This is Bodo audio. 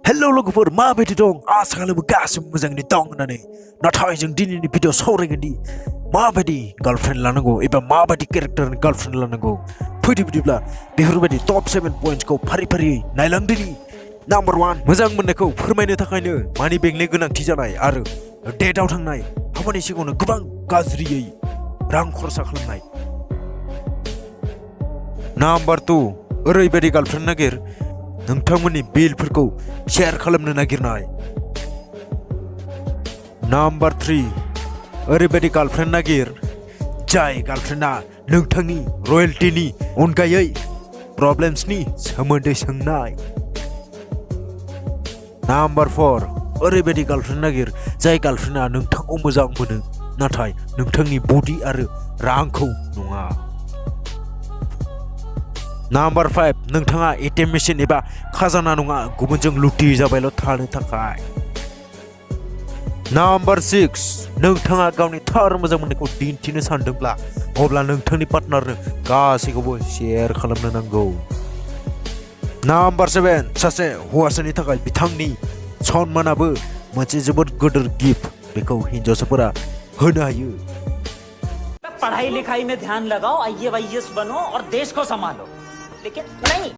Hello लोगोफोर माबायदि दं आसा खालामो गासिबो मोजाङैनो दं होननानै नाथाय जों दिनैनि भिडिअ सावरायगोन दि माबायदि गार्लफ्रेन्ड लानांगौ एबा माबायदि केरेक्टारनि गार्लफ्रेन्ड लानांगौ फैदो बिदिब्ला बेफोरबायदि टप 7 पॉइंट्सखौ फारि फारियै नायलांदोनि नम्बर 1 मोजां मोननायखौ फोरमायनो थाखायनो मानि बेंकनि गोनांथि जानाय आरो डेटआव थांनाय हाबानि सिगाङावनो गोबां गाज्रियै रां खरसा खालामनाय नम्बर 2 ओरैबायदि गार्लफ्रेन्ड नागिर नोंथांमोननि बिलफोरखौ शेयार खालामनो नागिरनाय नम्बर 3 ओरैबायदि गार्लफ्रेन्ड नागिर जाय गार्लफ्रेन्डआ नोंथांनि रयेल्टीनि अनगायै प्रब्लेम्सनि सोमोन्दै सोंनाय नम्बर 4 ओरैबायदि गार्लफ्रेन्ड नागिर जाय गार्लफ्रेन्डआ नोंथांखौ मोजां मोनो नाथाय नोंथांनि बडि आरो रांखौ नङा नम्बर 5 नोंथाङा एटीएम मेसिन एबा खाजाना नङा गुबुनजों लुटि जाबायल' थानो थाखाय नम्बर 6 नोंथाङा गावनि थार मोजां मोननायखौ दिन्थिनो सानदोंब्ला अब्ला नोंथांनि पार्टनारनो गासैखौबो शेयार खालामनो नांगौ नम्बर 7 सासे हौवासानि थाखाय बिथांनि सन्मानाबो मोनसे जोबोद गिदिर गिफ्ट बेखौ हिन्जावसाफोरा होनो हायो पढ़ाई लिखाई में ध्यान लगाओ आईएएस बनो और देश को संभालो लेकिन नहीं